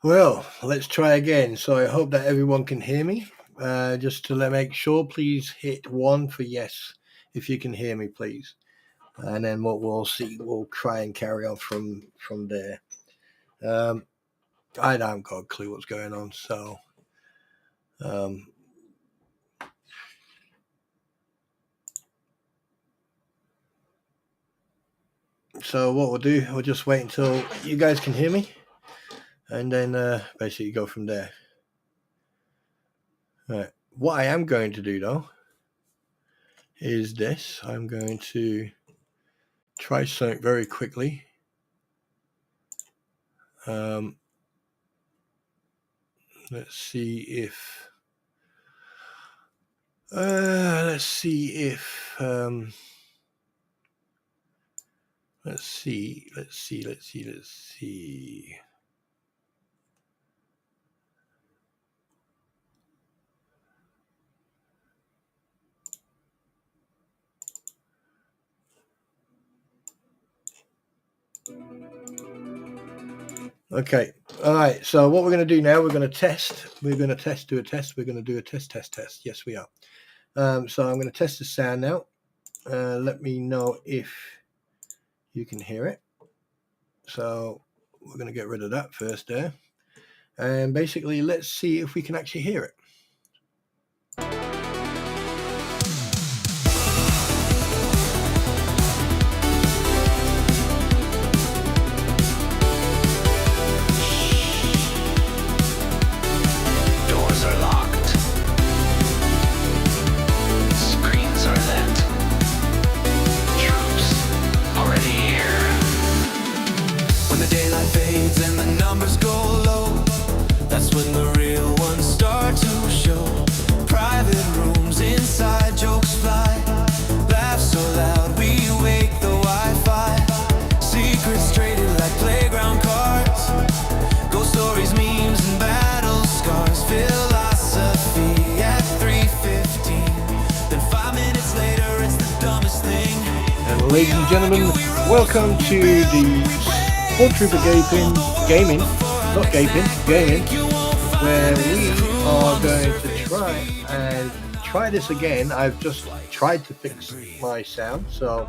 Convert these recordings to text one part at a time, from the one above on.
Well, let's try again. So I hope that everyone can hear me. Just to make sure, please hit 1 for yes if you can hear me, please. And then what we'll see, we'll try and carry on from there. I haven't got a clue what's going on, so so what we'll do, we'll just wait until you guys can hear me, and then basically go from there. All right. What I am going to do though is this. I'm going to try something very quickly. Let's see if let's see. Okay. All right. So what we're going to do now, we're going to test. We're going to do a test. We're going to do a test. Yes, we are. So I'm going to test the sound now. Let me know if you can hear it. So we're going to get rid of that first there. And basically, let's see if we can actually hear it. Ladies and gentlemen, welcome to the SpawnTrooper Gaming, where we are going to try this again. I've just tried to fix my sound, so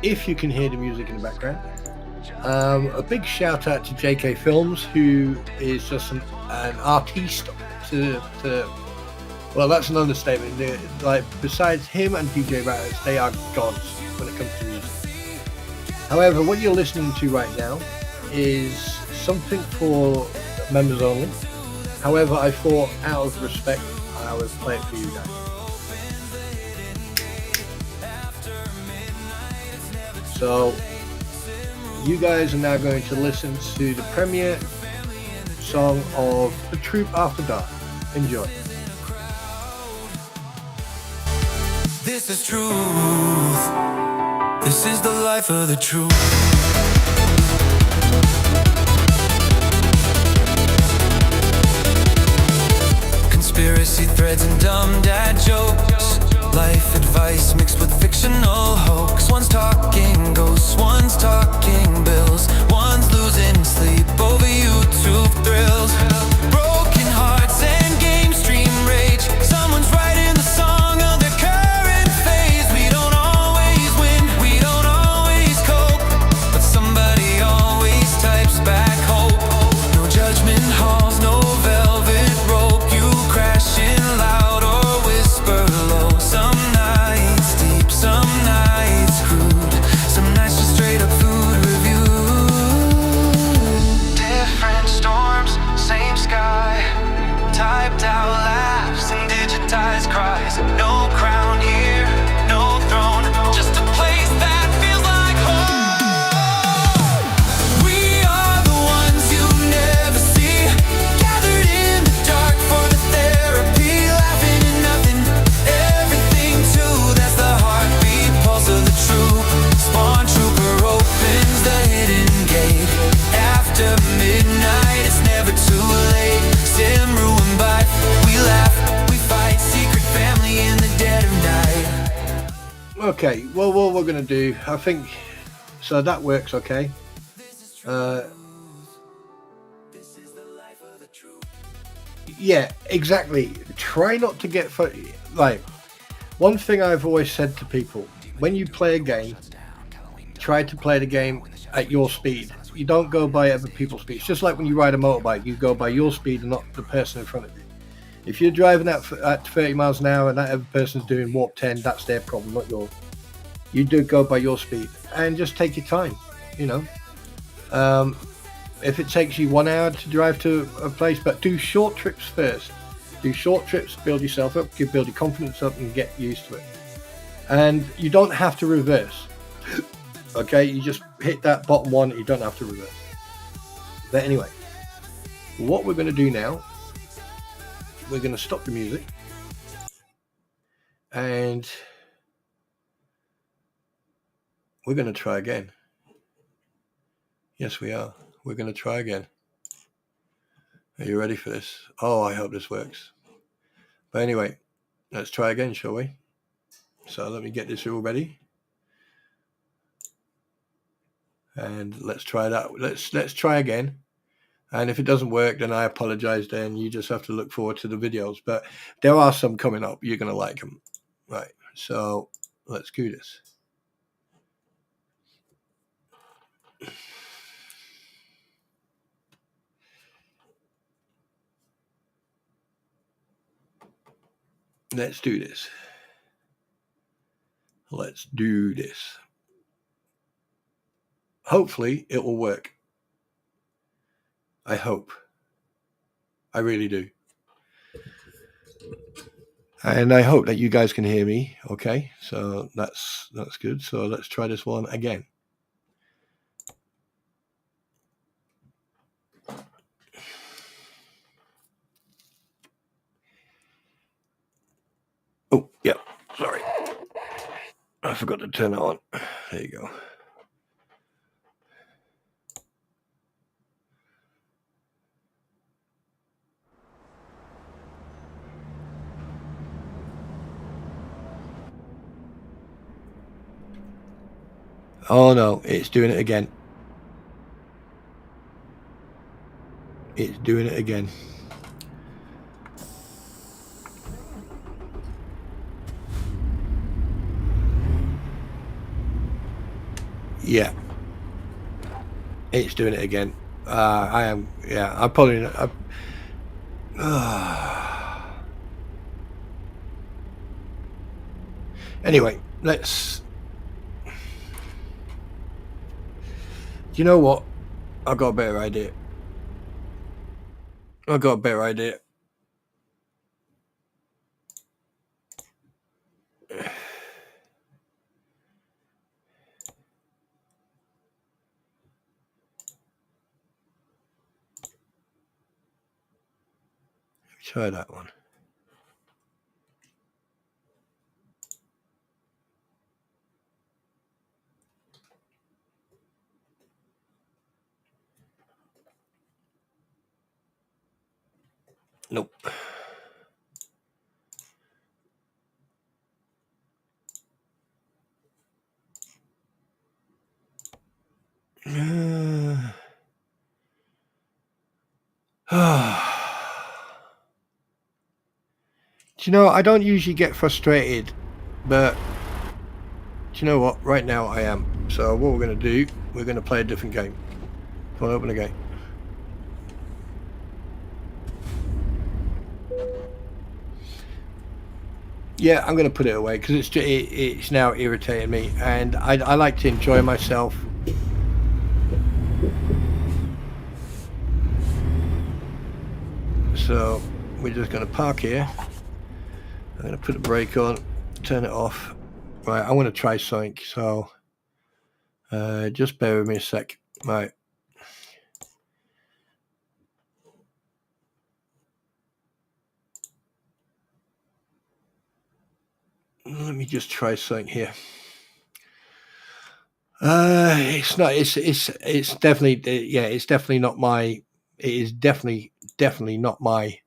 if you can hear the music in the background. A big shout out to JK Films, who is just an artiste well, that's an understatement. Besides him and DJ Ratters, they are gods when it comes to music. However, what you're listening to right now is something for members only. However, I thought, out of respect, I would play it for you guys. So, you guys are now going to listen to the premiere song of The Troop After Dark. Enjoy. This is truth. This is the life of the truth. Conspiracy threads and dumb dad jokes. Life advice mixed with fictional hoax. One's talking ghosts, one's talking bills. One's losing sleep over YouTube thrills. Broken hearts and game stream rage. Someone's writing the song of their current phase. We don't always win, we don't always cope, but somebody always types back hope. No judgment halls, no velvet rope. You crashing loud or whisper low. Some nights deep, some nights crude, some nights just straight up food review. Different storms, same sky. Typed out laughs and digitized cries. No crown here, no throne, just a place that feels like home. We are the ones you never see, gathered in the dark for the therapy, laughing at nothing, everything too. That's the heartbeat, pulse of the troop. SpawnTrooper opens the hidden gate. After midnight, it's never too late. Sim ruined by, we laugh, we fight, secret family in the dead of night. Okay, well, what we're going to do, I think, so that works okay. Yeah, exactly. Try not to get like, one thing I've always said to people: when you play a game, try to play the game at your speed. You don't go by other people's speed. It's just like when you ride a motorbike, you go by your speed and not the person in front of you. If you're driving at 30 miles an hour and that other person's doing warp 10, that's their problem, not yours. You do go by your speed and just take your time, you know. If it takes you 1 hour to drive to a place, but do short trips first. Do short trips, build yourself up, build your confidence up, and get used to it. And you don't have to reverse. Okay, you just hit that bottom one, you don't have to reverse. But anyway, what we're going to do now, we're going to stop the music and we're going to try again. Yes, we are. We're going to try again. Are you ready for this? Oh, I hope this works. But anyway, let's try again, shall we? So let me get this all ready. And let's try that. Let's try again. And if it doesn't work, then I apologize. Then you just have to look forward to the videos. But there are some coming up. You're going to like them. Right. So let's do this. Let's do this. Let's do this. Hopefully it will work. I hope. I really do. And I hope that you guys can hear me. Okay, so that's good. So let's try this one again. Oh, yeah, sorry. I forgot to turn it on. There you go. Oh no, it's doing it again. It's doing it again. Yeah. It's doing it again. I am, yeah, I'm probably, anyway, let's, you know what? I've got a better idea. I've got a better idea. Try that one. Nope. Do you know, I don't usually get frustrated, but do you know what? Right now I am. So what we're going to do, we're going to play a different game. Come on, open the gate. Yeah, I'm going to put it away because it's now irritating me, and I like to enjoy myself. So we're just going to park here. I'm going to put the brake on, turn it off. Right, I want to try something, so just bear with me a sec. Right. Let me just try something here. It's not. It's definitely. Yeah, it's definitely not my. It is definitely not my.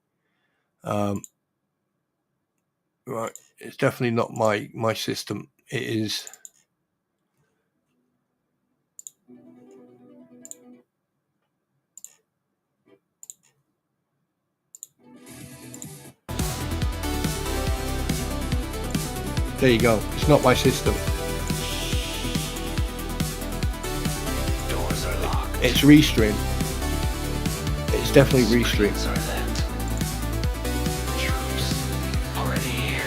Right. It's definitely not my system. It is. There you go. It's not my system. Doors are locked. It's Restream. It's definitely Restream. Screens are lit. Troops already here.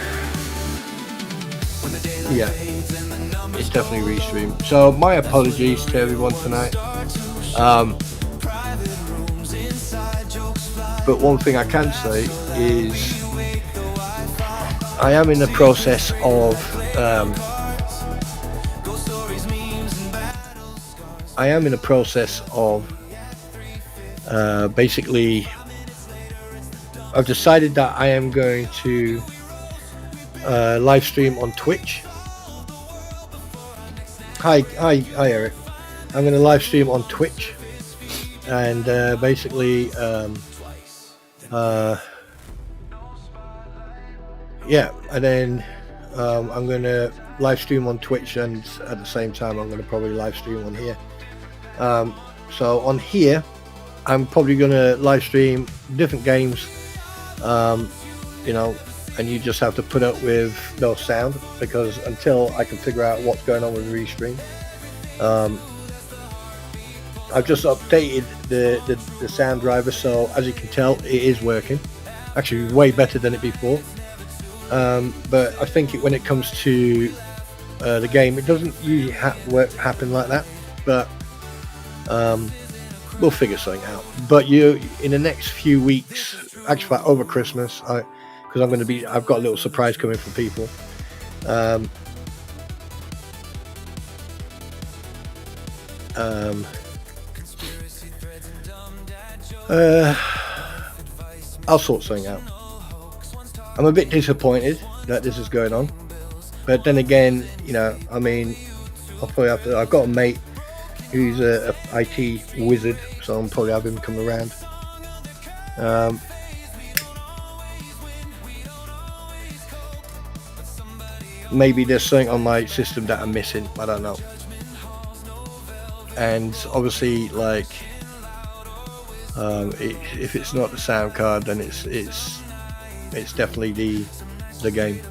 When the daylight Yeah, fades and the numbers it's definitely Restream. So my apologies to everyone tonight. private rooms inside jokes fly. But one thing I can say is I am in the process of basically I've decided that I am going to live stream on Twitch. Hi Eric. I'm going to live stream on Twitch, and basically yeah, and then I'm going to live stream on Twitch, and at the same time I'm going to probably live stream on here. So on here I'm probably going to live stream different games, you know, and you just have to put up with no sound, because until I can figure out what's going on with Restream, I've just updated the sound driver, so as you can tell it is working, actually way better than it before. But I think when it comes to the game, it doesn't usually happen like that, but we'll figure something out. But in the next few weeks, actually over Christmas, because I've got a little surprise coming for people. I'll sort something out. I'm a bit disappointed that this is going on, but then again, you know, I mean, I'll probably have to. I've got a mate who's a IT wizard, so I'll probably have him come around. Maybe there's something on my system that I'm missing. I don't know. And obviously, like, if it's not the sound card, then it's definitely the game.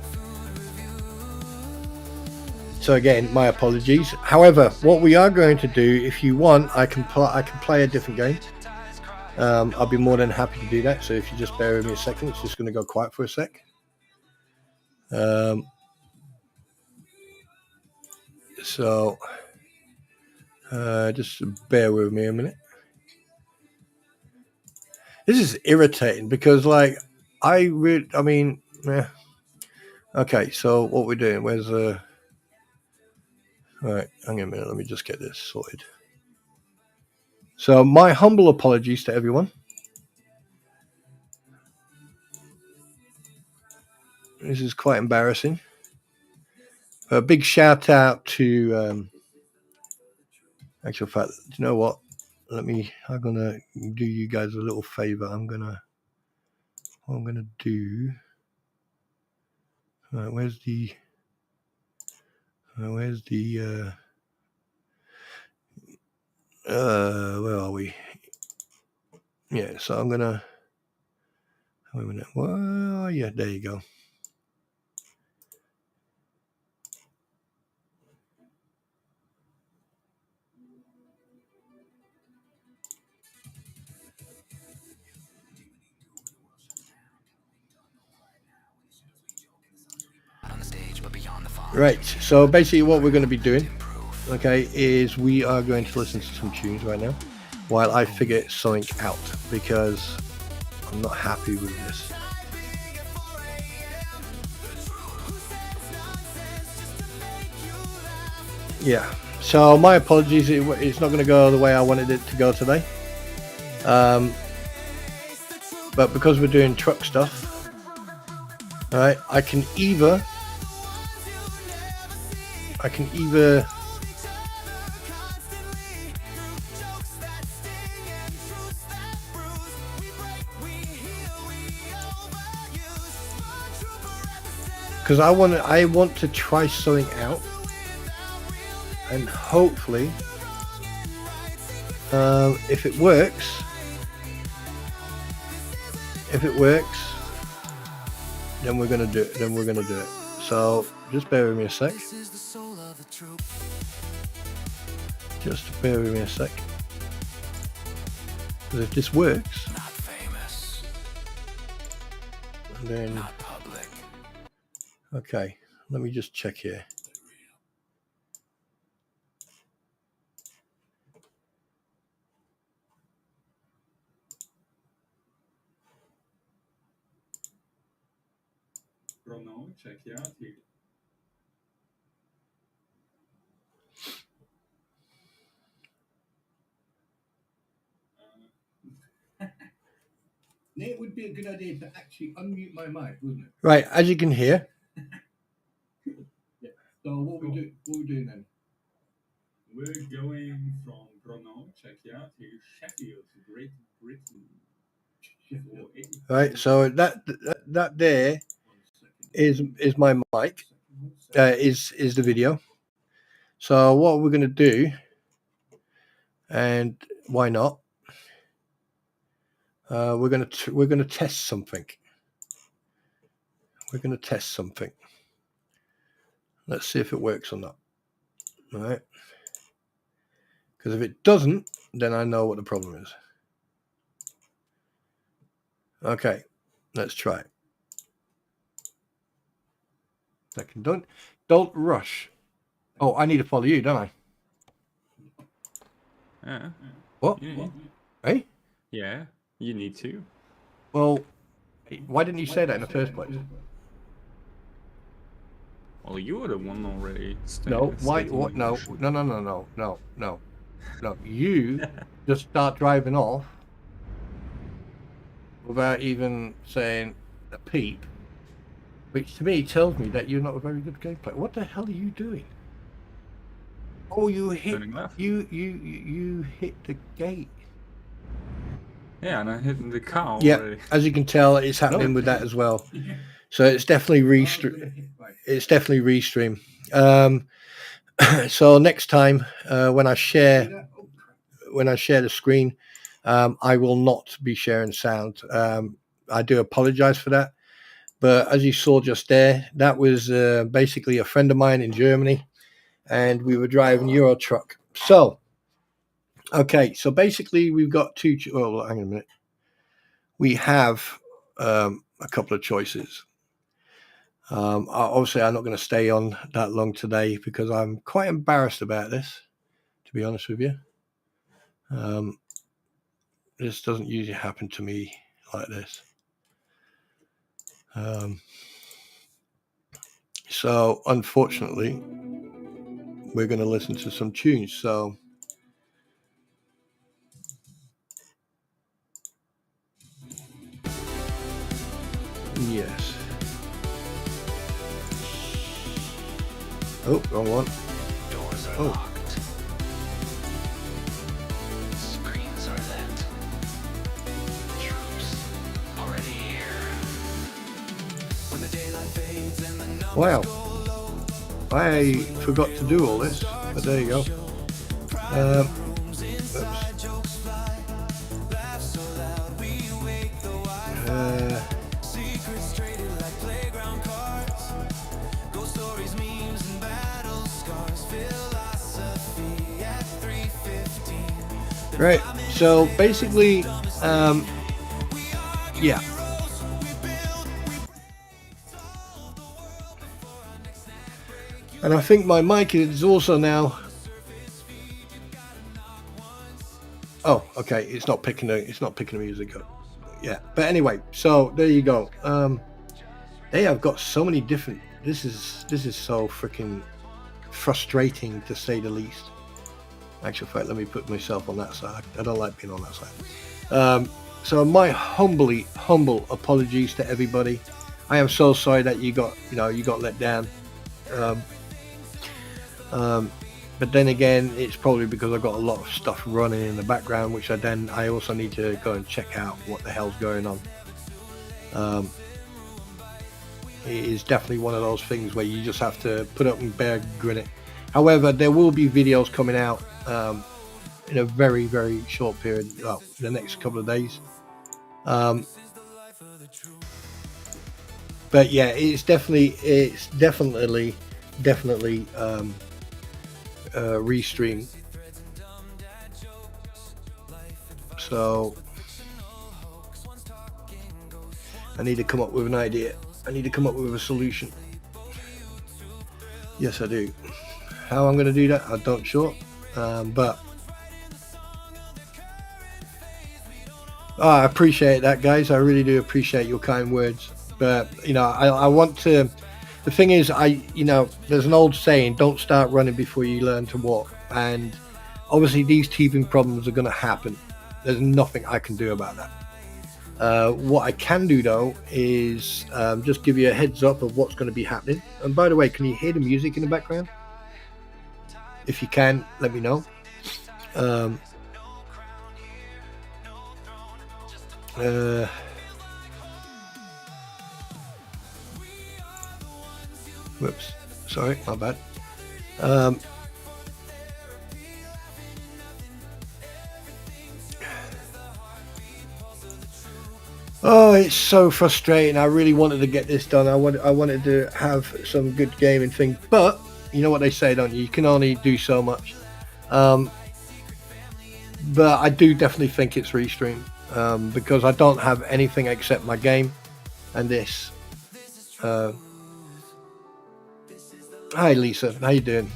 So again, my apologies. However, what we are going to do, if you want, I can play a different game. I'll be more than happy to do that. So if you just bear with me a second, it's just going to go quiet for a sec. So just bear with me a minute. This is irritating because, like, I mean, yeah. Okay, so what we're doing? Where's all right, hang on a minute. Let me just get this sorted. So my humble apologies to everyone. This is quite embarrassing. A big shout out to actual fact, do you know what? I'm gonna do you guys a little favor. What I'm gonna do. Where's the where are we? Yeah, so I'm gonna wait a minute. Well, yeah, there you go. Right, so basically what we're going to be doing, okay, is we are going to listen to some tunes right now while I figure something out, because I'm not happy with this. Yeah, so my apologies, it's not going to go the way I wanted it to go today. But because we're doing truck stuff, all right, I can either because I want to try something out, and hopefully if it works, then we're gonna do it. So just bear with me a sec. Just bear with me a sec. Because if this works, then okay, let me just check here. Bruno, check you out here. It would be a good idea to actually unmute my mic, wouldn't it? Right, as you can hear. Yeah. So what we doing then? We're going from Bruno, check you out here, Sheffield, Great Britain. Right, so that there is my mic, is the video. So what we're going to do, and why not? We're going to test something. We're going to test something. Let's see if it works or not. All right. Because if it doesn't, then I know what the problem is. Okay, let's try it. Second, don't rush. Oh, I need to follow you, don't I? Yeah. What? Hey? Yeah, you need to. Well, why didn't you say that in the first place? Well, you were the one already. No, why? What? No. You just start driving off without even saying a peep, which to me tells me that you're not a very good gameplay. What the hell are you doing? Oh, you hit you hit the gate. Yeah, and I hit the car Yeah, already. as you can tell, it's happening with that as well. So it's definitely restream. It's definitely restream. So next time when I share the screen, I will not be sharing sound. I do apologize for that. But as you saw just there, that was basically a friend of mine in Germany, and we were driving Euro truck. So, okay, so basically we've got two. Oh, hang on a minute. We have a couple of choices. Obviously, I'm not going to stay on that long today because I'm quite embarrassed about this, to be honest with you. This doesn't usually happen to me like this. So unfortunately, we're going to listen to some tunes. So yes. Oh, wrong one. Doors are Oh. locked. Screens are lit. Troops already here. When the daylight fades and the numbers Wow. go low, I forgot to do all this, but there you go. rooms inside jokes fly. Laugh so loud we wake the Wi-Fi. Secrets traded like playground cards. Ghost stories, memes, and battle scars. Philosophy at 3:15. Right. So basically, yeah. And I think my mic is also now. Oh, okay. It's not picking the music up. Yeah. But anyway, so there you go. They have got so many different. This is so freaking frustrating to say the least. Actual fact, let me put myself on that side. I don't like being on that side. So my humble apologies to everybody. I am so sorry that you got let down. But then again, it's probably because I've got a lot of stuff running in the background, which I also need to go and check out what the hell's going on. It is definitely one of those things where you just have to put up and bear grin it. However, there will be videos coming out in a very, very short period, well, the next couple of days. but yeah, it's definitely restream. So I need to come up with an idea. I need to come up with a solution. Yes, I do. How I'm going to do that, I don't sure. But I appreciate that, guys. I really do appreciate your kind words. But you know, I want to. The thing is, there's an old saying: don't start running before you learn to walk. And obviously, these teething problems are going to happen. There's nothing I can do about that. What I can do though is just give you a heads up of what's going to be happening. And by the way, can you hear the music in the background? If you can, let me know. Whoops, sorry, my bad. Oh, it's so frustrating. I really wanted to get this done. I wanted to have some good gaming thing, but you know what they say, don't you? You can only do so much. But I do definitely think it's restream, because I don't have anything except my game and this. Hi Lisa, how you doing?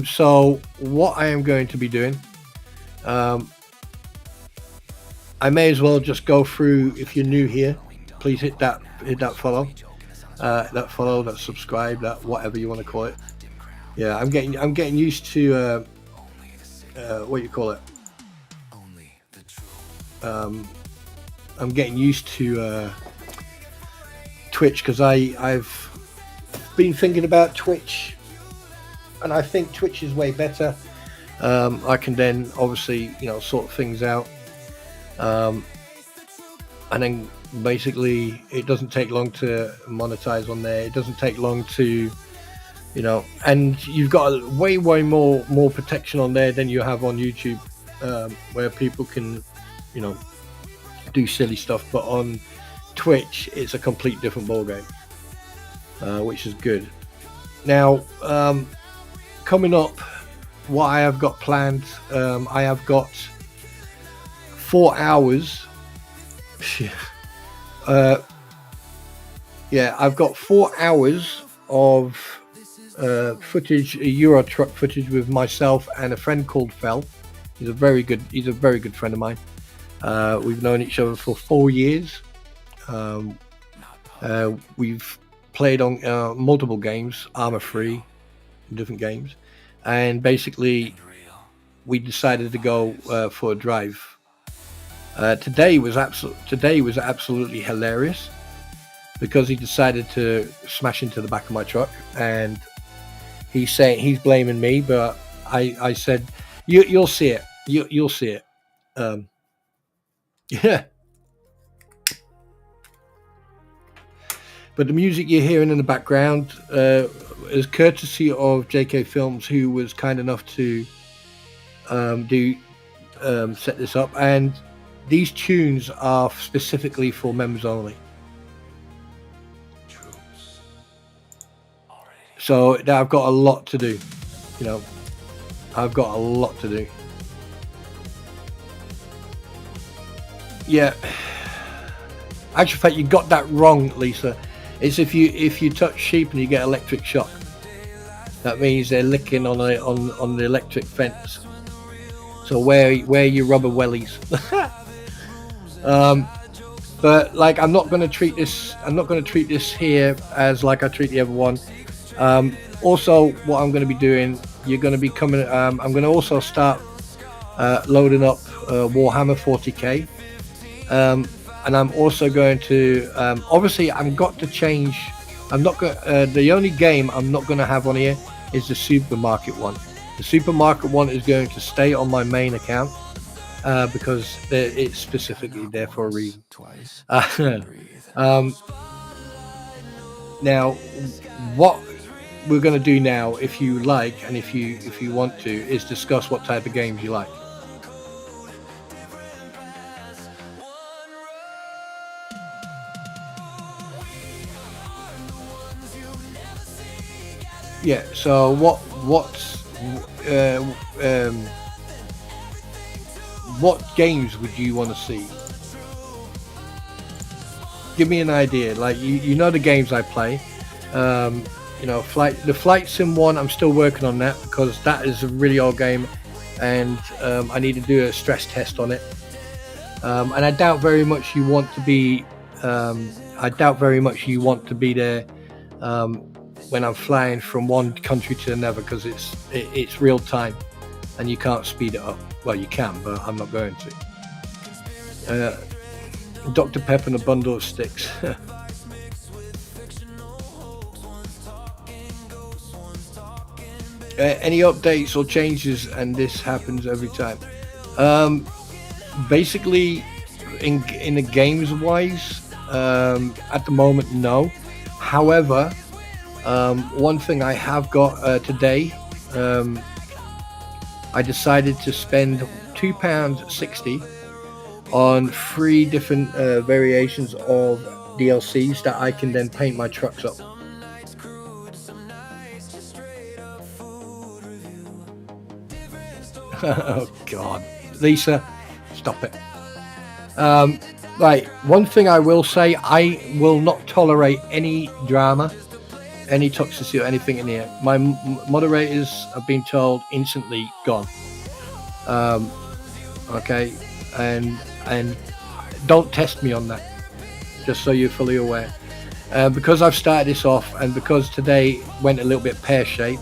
So what I am going to be doing, I may as well just go through. If you're new here, please hit that follow, that subscribe, that whatever you want to call it. Yeah, I'm getting used to what you call it. I'm getting used to Twitch, because I've been thinking about Twitch, and I think Twitch is way better. I can then obviously sort things out. And then basically it doesn't take long to monetize on there. It doesn't take long to, and you've got way more protection on there than you have on YouTube, where people can, do silly stuff. But on Twitch, it's a complete different ballgame, which is good. Now, coming up, what I have got planned, I have got 4 hours. I've got 4 hours of footage, Euro truck footage with myself and a friend called Fel. He's a very good friend of mine. We've known each other for 4 years. We've played on multiple games, Armor Free, different games, and basically we decided to go for a drive. Today was absolutely hilarious, because he decided to smash into the back of my truck, and he's blaming me, but I said you'll see it, you'll see it. Yeah. But the music you're hearing in the background is courtesy of JK Films, who was kind enough to set this up, and these tunes are specifically for members only. So I've got a lot to do. I've got a lot to do. Yeah. Actually, in fact, you got that wrong, Lisa. It's if you touch sheep and you get electric shock. That means they're licking on the electric fence. So wear your rubber wellies. But like, I'm not going to treat this here as like I treat the other one. Also, what I'm going to be doing, you're going to be coming. I'm going to also start loading up Warhammer 40k, and I'm also going to obviously I've got to change. I'm not going. The only game I'm not going to have on here is the supermarket one. The supermarket one is going to stay on my main account. Because it's specifically there for a reason. Now, what we're going to do now, if you like, and if you want to, is discuss what type of games you like. yeah. So what games would you want to see? Give me an idea. Like you know the games I play. You know, the Flight Sim one. I'm still working on that because that is a really old game, and I need to do a stress test on it. And I doubt very much you want to be. I doubt very much you want to be there when I'm flying from one country to another, because it's real time, and you can't speed it up. Well, you can, but I'm not going to. Dr. Pepper and a bundle of sticks. Any updates or changes? And this happens every time. Basically, in the games wise, at the moment, no. However, one thing I have got today, I decided to spend £2.60 on 3 different variations of DLCs that I can then paint my trucks up. Oh God, Lisa, stop it. Right, one thing I will say, I will not tolerate any drama, any toxicity or anything in here. My moderators have been told instantly gone. Okay, and don't test me on that, just so you're fully aware. Because I've started this off, and because today went a little bit pear-shaped,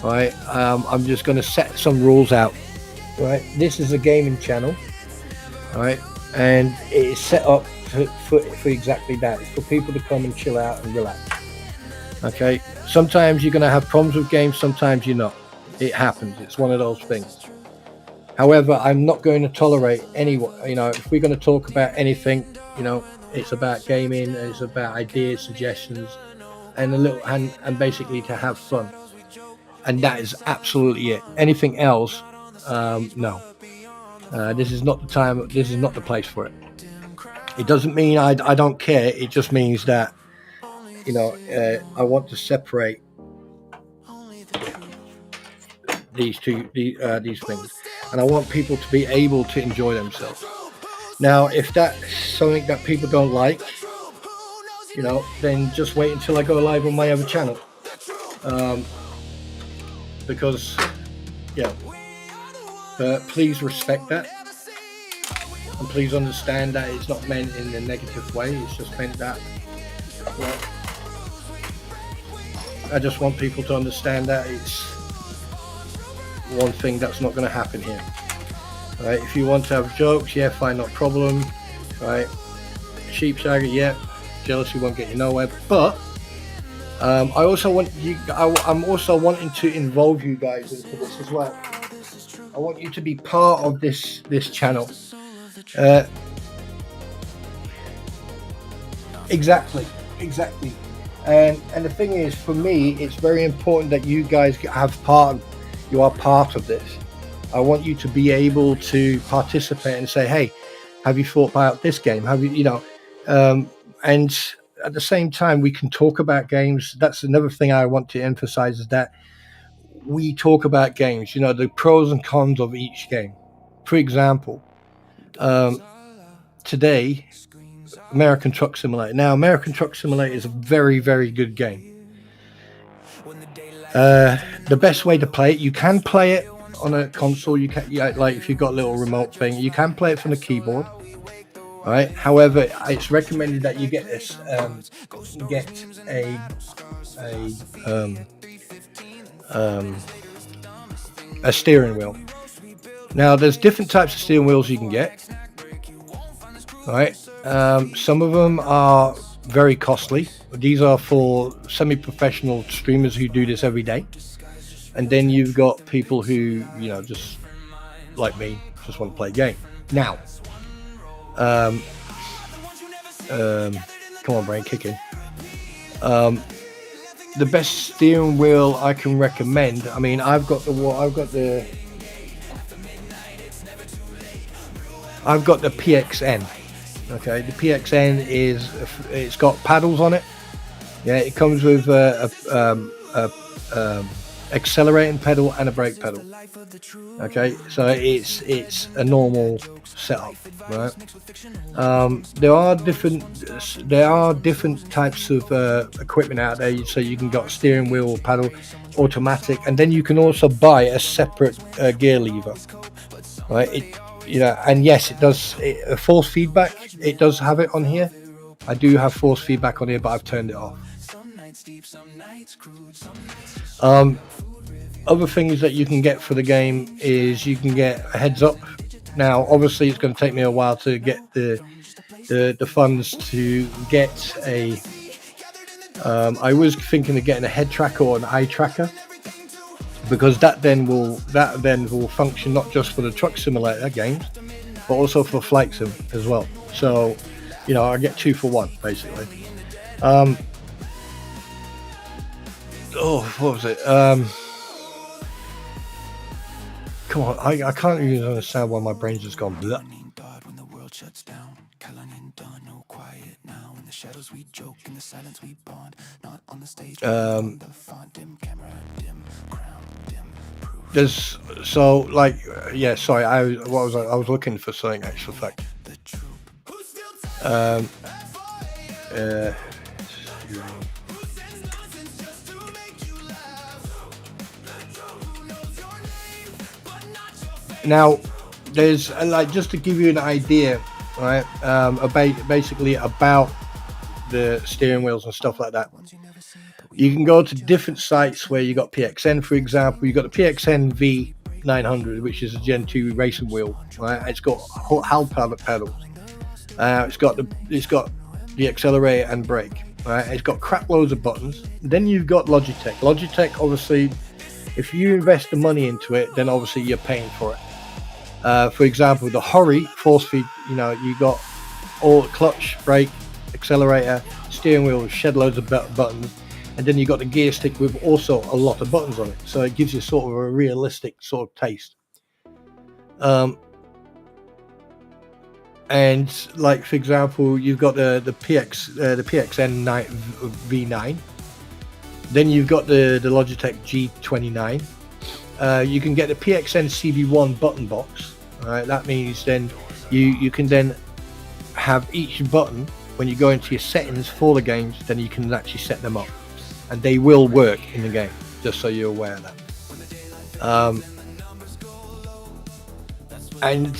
right, I'm just going to set some rules out. Right, this is a gaming channel, right, and it is set up for exactly that. It's for people to come and chill out and relax. Okay, sometimes you're going to have problems with games, sometimes you're not. It happens. It's one of those things. However, I'm not going to tolerate anyone. You know, if we're going to talk about anything, you know, it's about gaming, it's about ideas, suggestions, and and basically to have fun. And that is absolutely it. Anything else, no. This is not the time. This is not the place for it. It doesn't mean I don't care. It just means that, you know, I want to separate these things, and I want people to be able to enjoy themselves. Now, if that's something that people don't like, you know, then just wait until I go live on my other channel. Because, yeah, please respect that, and please understand that it's not meant in a negative way. It's just meant that, well, I just want people to understand that it's one thing that's not going to happen here. Right? If you want to have jokes, yeah, fine, not problem. Right? Sheep shagger, yeah, jealousy won't get you nowhere. But I also want you. I'm also wanting to involve you guys into this as well. I want you to be part of this channel. Exactly. And the thing is, for me, it's very important that you guys you are part of this. I want you to be able to participate and say, hey, have you thought about this game? Have you, and at the same time, we can talk about games. That's another thing I want to emphasize, is that we talk about games, you know, the pros and cons of each game. For example, today, American Truck Simulator. Now, American Truck Simulator is a very, very good game. The best way to play it, you can play it on a console. You can, like, if you've got a little remote thing, you can play it from the keyboard. All right. However, it's recommended that you get this, a steering wheel. Now, there's different types of steering wheels you can get. All right. Some of them are very costly. These are for semi-professional streamers who do this every day. And then you've got people who, you know, just like me, just want to play a game. Now, come on, brain, kick in. The best steering wheel I can recommend. I mean, I've got the PXN. Okay, the PXN it's got paddles on it. Yeah, it comes with a accelerating pedal and a brake pedal. Okay, so it's a normal setup, right? There are different types of equipment out there. So you can got steering wheel, pedal, automatic, and then you can also buy a separate gear lever, right? And yes, it does force feedback. It does have it on here. I do have force feedback on here, but I've turned it off. Other things that you can get for the game is you can get a heads up. Now, obviously, it's going to take me a while to get the funds to get a. I was thinking of getting a head tracker or an eye tracker, because that then will function not just for the truck simulator games, but also for flight sim as well. So, I get 2 for 1 basically. What was it? Come on, I can't even understand why my brain's just gone blah. There's sorry, I was looking for something, actual fact. Now, there's just to give you an idea, right? Basically about the steering wheels and stuff like that. You can go to different sites where you got PXN, for example. You got the PXN V900, which is a Gen 2 racing wheel, right? It's got hull pedals. It's got the accelerator and brake, right? It's got crap loads of buttons. Then you've got Logitech. Logitech, obviously, if you invest the money into it, then obviously you're paying for it. For example, the Hori force feed, you got all clutch, brake, accelerator, steering wheel, shed loads of buttons, and then you got the gear stick with also a lot of buttons on it. So it gives you sort of a realistic sort of taste. And for example, you've got the PXN V9. Then you've got the Logitech G29. You can get the PXN CV1 button box. All right, that means then you can then have each button when you go into your settings for the games. Then you can actually set them up, and they will work in the game. Just so you're aware of that. And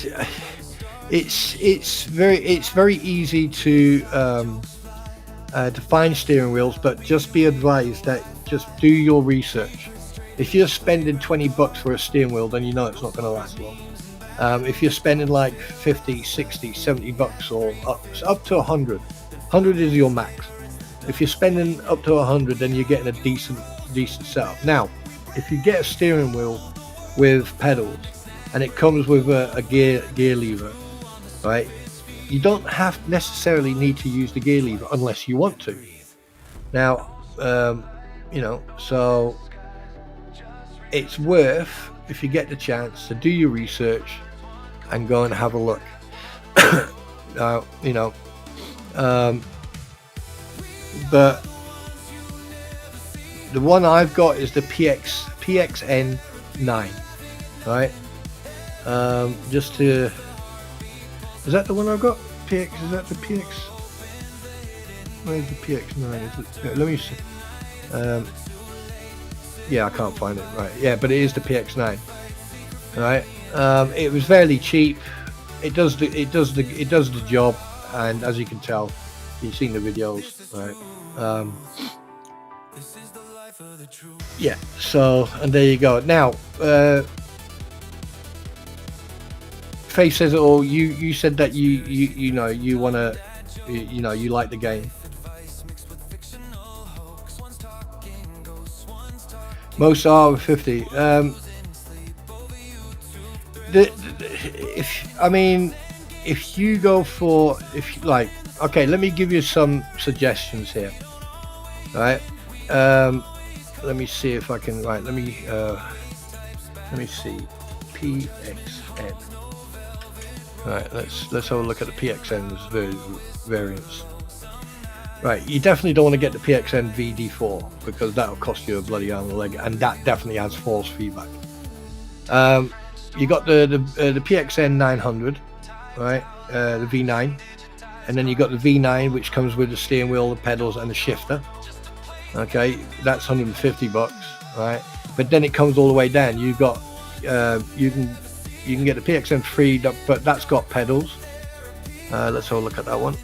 it's very easy to find steering wheels, but just be advised that just do your research. If you're spending $20 for a steering wheel, then it's not going to last long. If you're spending like 50, 60, 70 bucks or up to 100 is your max. If you're spending up to 100, then you're getting a decent setup. Now, if you get a steering wheel with pedals and it comes with a gear lever, right? You don't necessarily need to use the gear lever unless you want to. Now, so it's worth, if you get the chance, to do your research and go and have a look. But the one I've got is the PXN 9, right? Is that the one I've got? Is that the PX? Where's the PX9? Let me see. Yeah, I can't find it. Right. Yeah, but it is the PX9. Right. It was fairly cheap. It does the job, and as you can tell, you've seen the videos, right? Yeah. So, and there you go. Now, Faith says, "Oh, you said that you wanna, you like the game." Most are over 50. If you go for, okay, let me give you some suggestions here. Right. Let me see if I can. Right. Let me see. PXN. Right. Let's have a look at the PXN's variants. Right, you definitely don't want to get the PXN VD4 because that'll cost you a bloody arm and a leg, and that definitely has false feedback. You got the PXN 900, right? The V9, and then you got the V9, which comes with the steering wheel, the pedals, and the shifter. Okay, that's $150, right? But then it comes all the way down. You got you can get the PXN 3, but that's got pedals. Let's have a look at that one.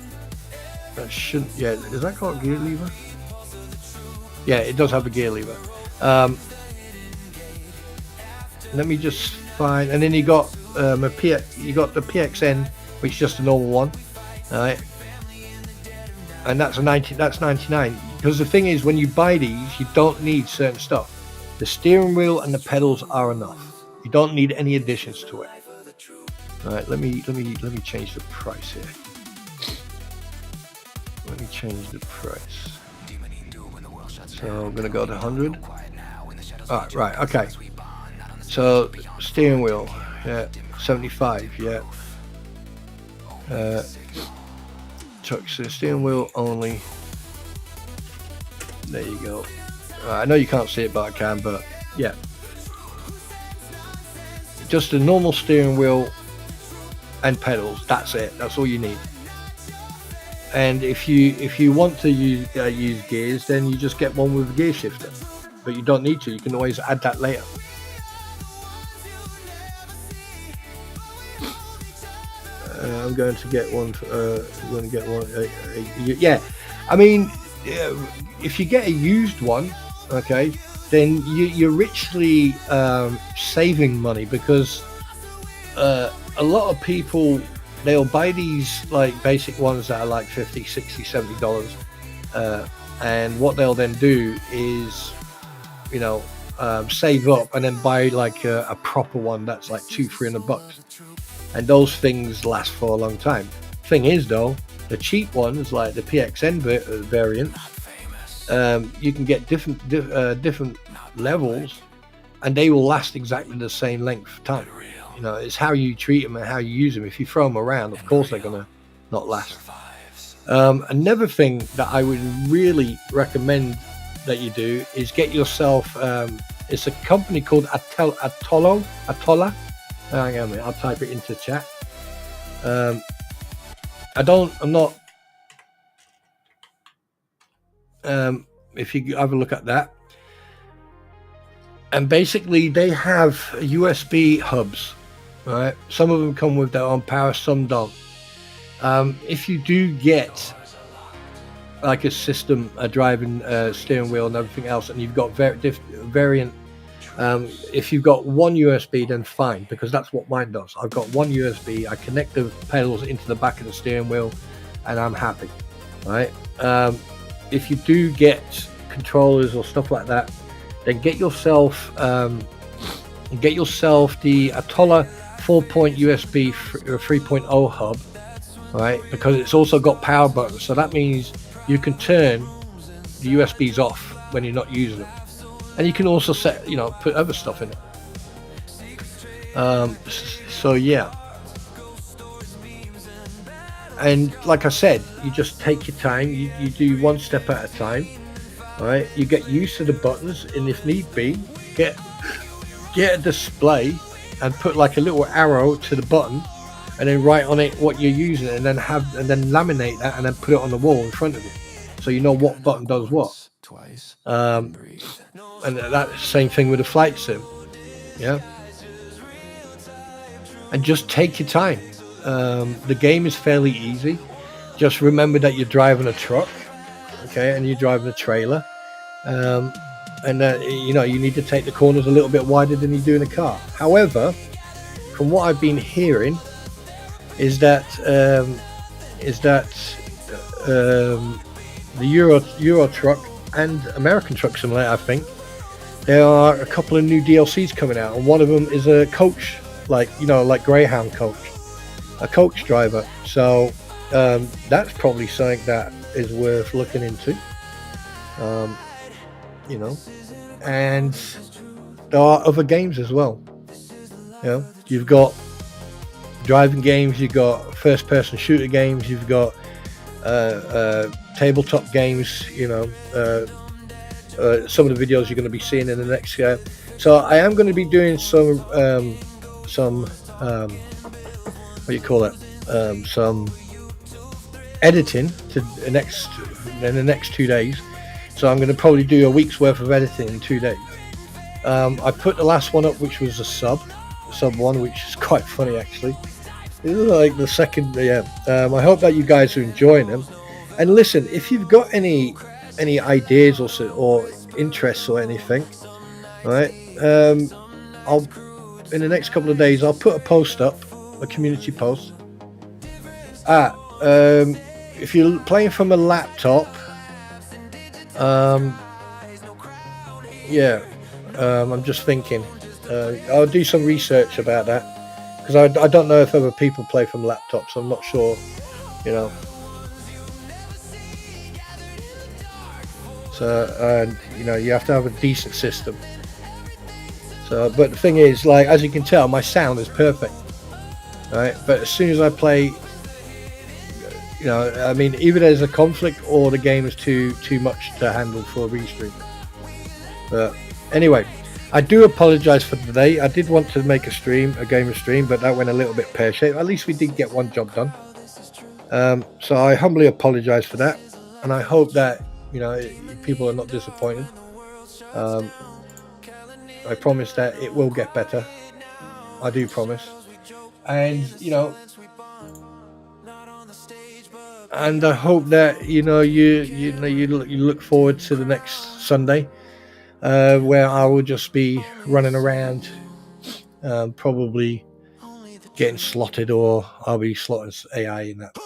That shouldn't. Yeah, does that got a gear lever? Yeah, it does have a gear lever. Let me just find. And then you got you got the PXN, which is just a normal one, all right? And that's That's 99. Because the thing is, when you buy these, you don't need certain stuff. The steering wheel and the pedals are enough. You don't need any additions to it. All right, let me change the price here. Let me change the price. So I'm gonna go to 100. Right, okay. So steering wheel, yeah, 75, yeah. So steering wheel only. There you go. I know you can't see it, but I can. But yeah, just a normal steering wheel and pedals. That's it. That's all you need. And if you want to use gears, then you just get one with a gear shifter. But you don't need to. You can always add that later. I'm going to get one. I'm going to get one. Yeah, I mean, if you get a used one, okay, then you're richly saving money, because a lot of people, they'll buy these like basic ones that are like $50, $60, $70, and what they'll then do is, you know, save up and then buy like a proper one that's like $200-300, and those things last for a long time. Thing is though, the cheap ones like the PXN variants, you can get different levels, and they will last exactly the same length of time. You know, it's how you treat them and how you use them. If you throw them around, of course they're gonna not last. Another thing that I would really recommend that you do is get yourself. It's a company called Atolla. Hang on a minute, I'll type it into chat. I'm not. If you have a look at that, and basically they have USB hubs, right? Some of them come with their own power, some don't. If you do get like a system, a driving steering wheel and everything else, and you've got variant, if you've got one USB, then fine, because that's what mine does. I've got one USB, I connect the pedals into the back of the steering wheel, and I'm happy, right? If you do get controllers or stuff like that, then get yourself the Atolla 4-point USB 3.0 hub, right? Because it's also got power buttons, so that means you can turn the USBs off when you're not using them, and you can also set, you know, put other stuff in it. So yeah. And like I said, you just take your time, you do one step at a time, all right? You get used to the buttons, and if need be, get a display and put like a little arrow to the button, and then write on it what you're using, and then laminate that, and then put it on the wall in front of you, so you know what button does what. And that same thing with the flight sim, yeah. And just take your time. The game is fairly easy. Just remember that you're driving a truck, okay, and you're driving a trailer, and you know, you need to take the corners a little bit wider than you do in a car. However, from what I've been hearing, is that the Euro Truck and American Truck Simulator, I think there are a couple of new DLCs coming out, and one of them is a coach, like, you know, like Greyhound coach. A coach driver, so that's probably something that is worth looking into, you know. And there are other games as well. You know, you've got driving games, you've got first-person shooter games, you've got tabletop games. Some of the videos you're going to be seeing in the next year. So I am going to be doing some some editing in the next 2 days. So I'm going to probably do a week's worth of editing in 2 days. I put the last one up, which was a sub one, which is quite funny actually. This is like the second. I hope that you guys are enjoying them. And listen, if you've got any ideas or interests or anything, right? I'll in the next couple of days I'll put a post up, a community post. If you're playing from a laptop, I'm just thinking. I'll do some research about that, because I don't know if other people play from laptops. I'm not sure, So you have to have a decent system. So, but the thing is, like, as you can tell, my sound is perfect, right? But as soon as I play, either there's a conflict or the game is too much to handle for a restream. But anyway, I do apologize for today. I did want to make a game stream, but that went a little bit pear-shaped. At least we did get one job done. So I humbly apologize for that, and I hope that people are not disappointed. I promise that it will get better. I do promise. And and I hope that you look forward to the next Sunday, where I will just be running around, probably getting slotted, or I'll be slotting AI in that.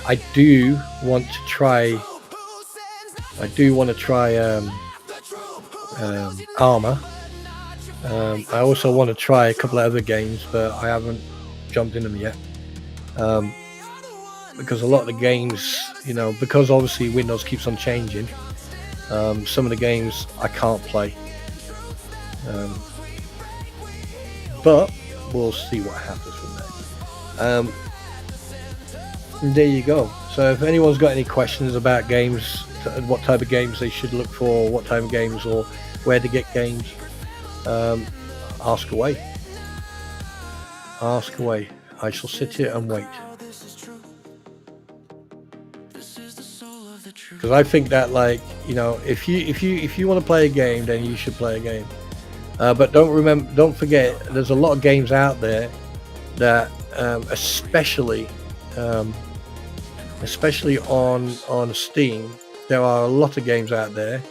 I do want to try Armor. I also want to try a couple of other games, but I haven't jumped in them yet. Because a lot of the games, because obviously Windows keeps on changing, some of the games I can't play. But we'll see what happens from there. And there you go. So if anyone's got any questions about games, what type of games they should look for, what type of games, or where to get games, ask away. I shall sit here and wait, because I think that, like, if you want to play a game, then you should play a game. But don't forget, there's a lot of games out there that, especially on Steam, there are a lot of games out there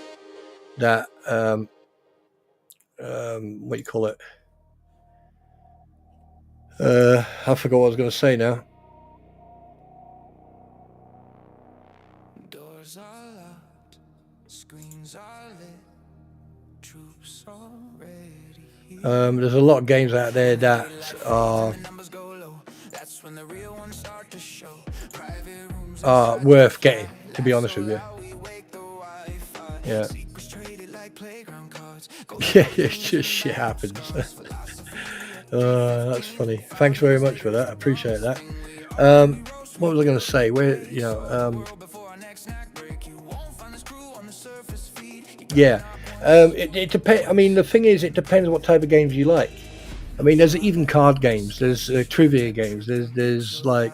that I forgot what I was going to say now. Doors are locked, screens are lit, troops already here. There's a lot of games out there that are worth getting, to be honest with you. Yeah. Yeah, it's just shit happens. That's funny. Thanks very much for that. I appreciate that. What was I going to say? It depends. I mean, the thing is, it depends what type of games you like. I mean, there's even card games. There's trivia games. There's like,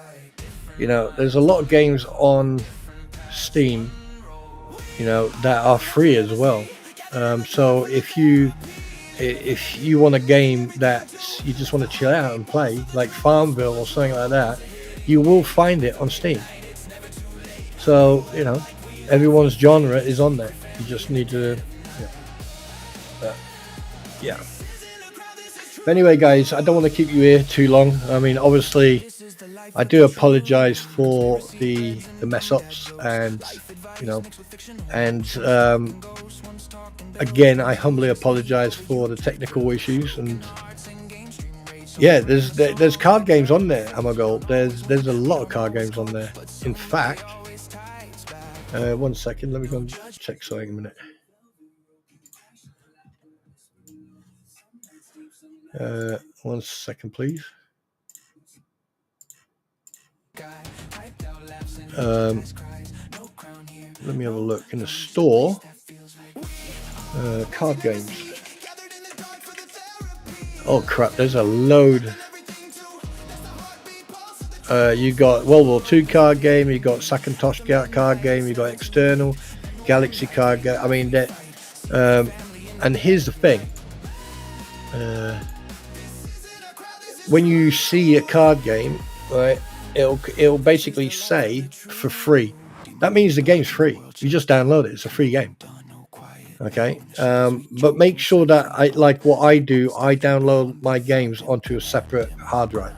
there's a lot of games on Steam, that are free as well. So if you want a game that you just want to chill out and play, like Farmville or something like that, you will find it on Steam. So everyone's genre is on there. You just need to, yeah. But anyway, guys, I don't want to keep you here too long. I mean, obviously, I do apologize for the mess ups, and again, I humbly apologize for the technical issues. And yeah, there's card games on there, Amagol. There's a lot of card games on there. In fact, 1 second, let me go and check something a minute. 1 second, please. let me have a look in the store. Card games. Oh crap, there's a load. You got World War II card game, you got Sacintosh card game, you got external Galaxy card game. I mean, that. And here's the thing. When you see a card game, right, it'll basically say for free. That means the game's free. You just download it. It's a free game. Okay. But make sure that like what I do, I download my games onto a separate hard drive.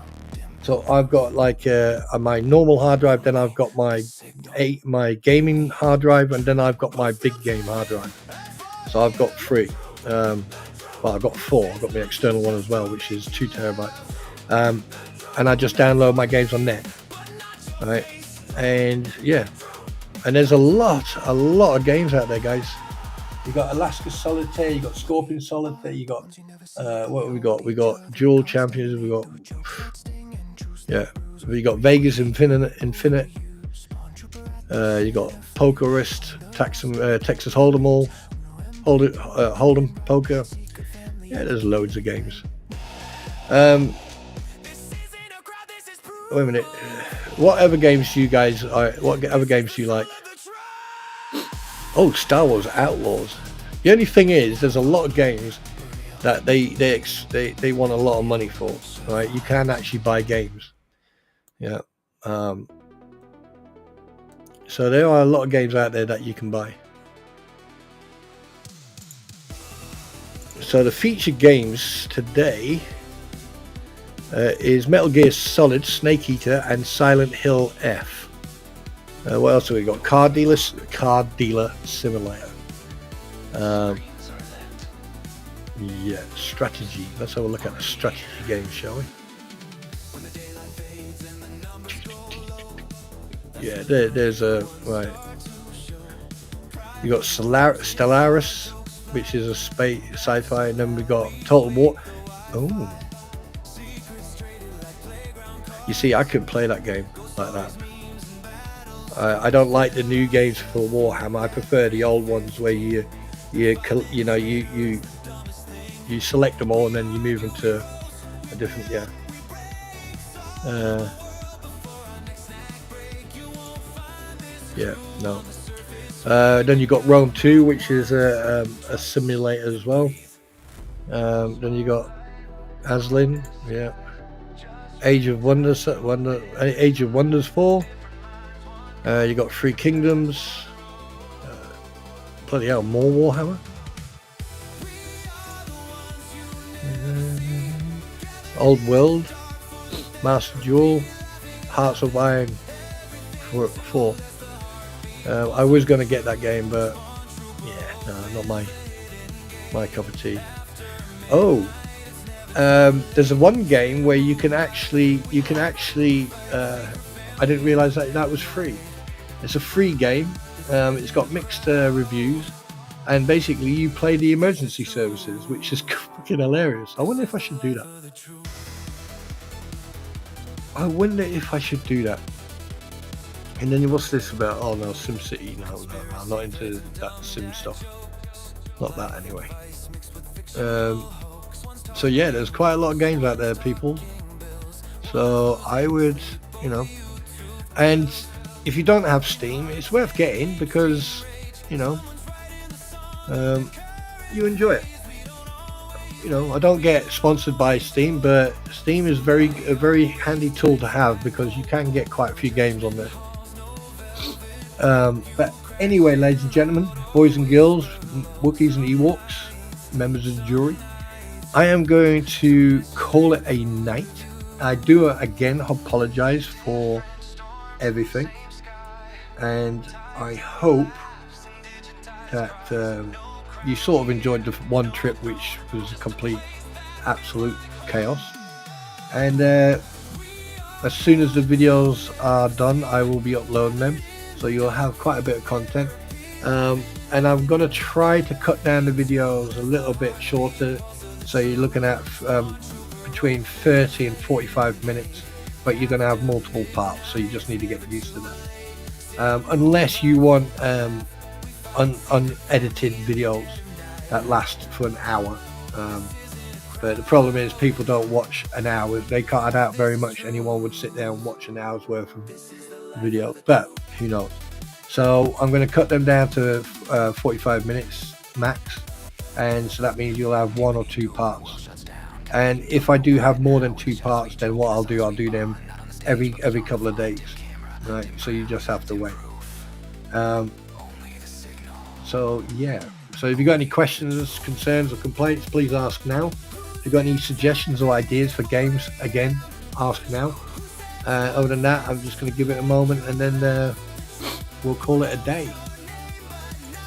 So I've got like my normal hard drive, then I've got my gaming hard drive, and then I've got my big game hard drive. So I've got 3. Well, I've got 4. I've got my external one as well, which is 2 terabytes. And I just download my games on net. Right. And yeah. And there's a lot of games out there, guys. You got Alaska Solitaire, you got Scorpion Solitaire, you got what have we got? We got Dual Champions, we got Vegas Infinite. You got Poker Wrist, Texas Hold'em Hold'em Poker. Yeah, there's loads of games. Wait a minute. What other games do you guys? What other games do you like? Oh, Star Wars Outlaws. The only thing is, there's a lot of games that they want a lot of money for. Right? You can actually buy games. Yeah. So there are a lot of games out there that you can buy. So the featured games today is Metal Gear Solid, Snake Eater, and Silent Hill F. What else have we got? Card Dealer Simulator. Yeah, strategy. Let's have a look at the strategy game, shall we? Yeah, there's a right. You got Stellaris, which is a space sci-fi, and then we got Total War. Oh, you see, I couldn't play that game like that. I don't like the new games for Warhammer. I prefer the old ones where you select them all and then you move them to a different then you got Rome 2, which is a simulator as well. Then you got Aslan, Age of Wonders 4. You got 3 Kingdoms. Bloody hell, more Warhammer. Old World, Master Duel, Hearts of Iron 4. I was going to get that game, but yeah, no, not my cup of tea. Oh, there's one game where you can actually I didn't realize that was free. It's a free game. It's got mixed reviews, and basically you play the emergency services, which is fucking hilarious. I wonder if I should do that. And then what's this about? Oh no, SimCity. No, I'm not into that Sim stuff. Not that anyway. So yeah, there's quite a lot of games out there, people. So I would, and if you don't have Steam, it's worth getting because, you enjoy it. I don't get sponsored by Steam, but Steam is a very handy tool to have because you can get quite a few games on there. But anyway, ladies and gentlemen, boys and girls, Wookiees and Ewoks, members of the jury, I am going to call it a night. I do again apologize for everything, and I hope that you sort of enjoyed the one trip, which was a complete absolute chaos. And as soon as the videos are done, I will be uploading them, so you'll have quite a bit of content. And I'm going to try to cut down the videos a little bit shorter, so you're looking at between 30 and 45 minutes, but you're going to have multiple parts, so you just need to get used to that. unless you want unedited videos that last for an hour. But the problem is people don't watch an hour. They can't. I doubt very much anyone would sit there and watch an hour's worth of video, but who knows. So I'm going to cut them down to 45 minutes max, and so that means you'll have 1 or 2 parts. And if I do have more than 2 parts, then what I'll do them every couple of days, right? So you just have to wait. So yeah, so if you got any questions, concerns or complaints, please ask now. If you got any suggestions or ideas for games, again, ask now. Other than that, I'm just going to give it a moment and then we'll call it a day.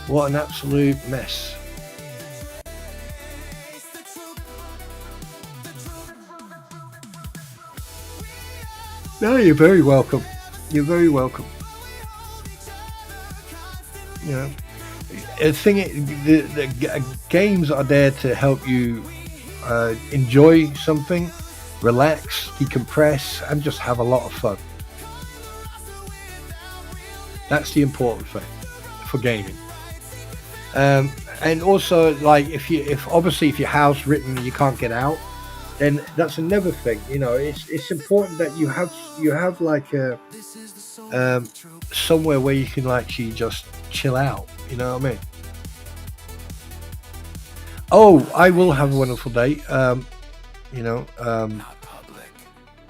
What an absolute mess. No, you're very welcome. You're very welcome. You know, the thing, the games are there to help you enjoy something, relax, decompress, and just have a lot of fun. That's the important thing for gaming. And also, like, if your house written and you can't get out, then that's another thing. You know, it's important that you have like a somewhere where you can actually just chill out. You know what I mean? Oh, I will have a wonderful day. You know,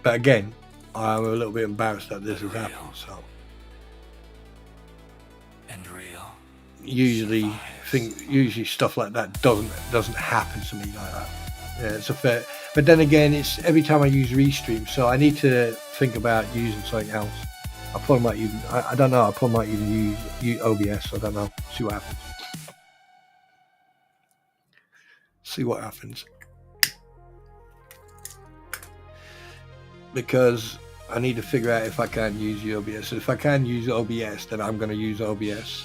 but again, I'm a little bit embarrassed that this has happened. So usually stuff like that doesn't happen to me like that. Yeah, it's a fair. But then again, it's every time I use Restream, so I need to think about using something else. I probably might even. I don't know. I probably might even use OBS. I don't know. See what happens. See what happens. Because I need to figure out if I can use OBS. If I can use OBS, then I'm going to use OBS.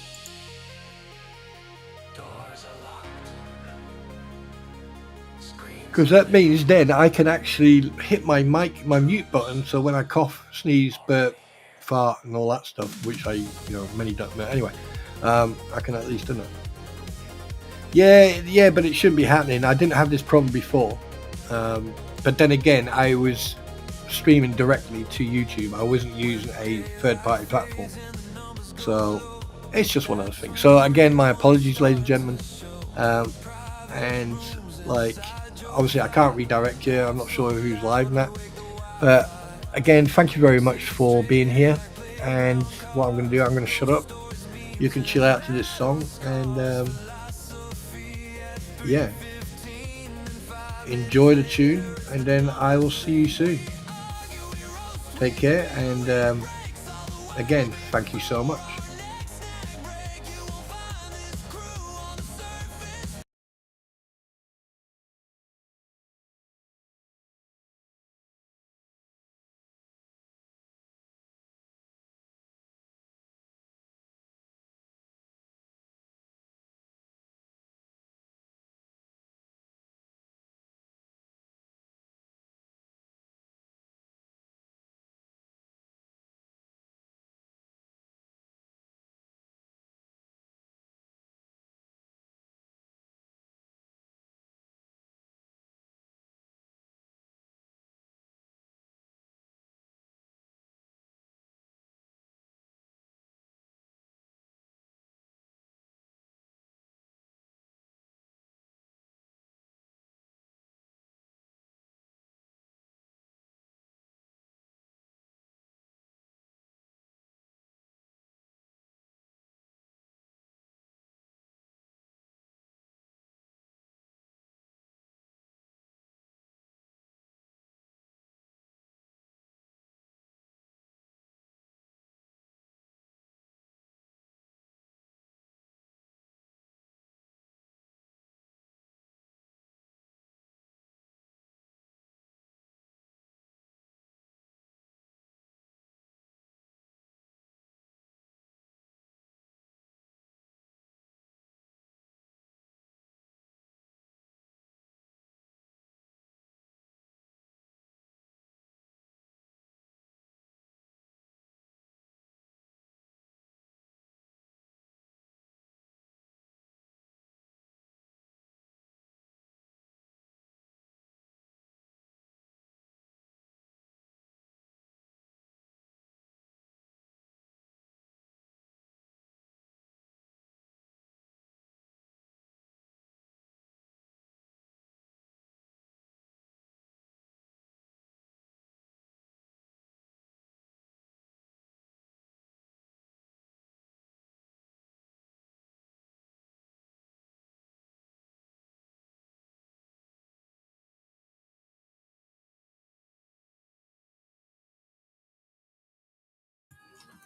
Because that means then I can actually hit my mute button. So when I cough, sneeze, burp, fart, and all that stuff, which many don't know. Anyway, I can at least do that. Yeah, but it shouldn't be happening. I didn't have this problem before. But then again, I was streaming directly to YouTube. I wasn't using a third-party platform. So it's just one of those things. So again, my apologies, ladies and gentlemen. And like, obviously I can't redirect you. I'm not sure who's live in that. But again, thank you very much for being here. And what I'm going to do, I'm going to shut up. You can chill out to this song. And yeah, enjoy the tune. And then I will see you soon. Take care. And again, thank you so much.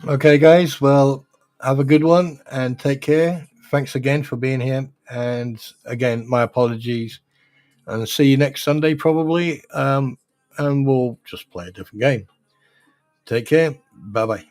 Okay, guys. Well, have a good one and take care. Thanks again for being here. And again, my apologies. And see you next Sunday, probably. And we'll just play a different game. Take care. Bye bye.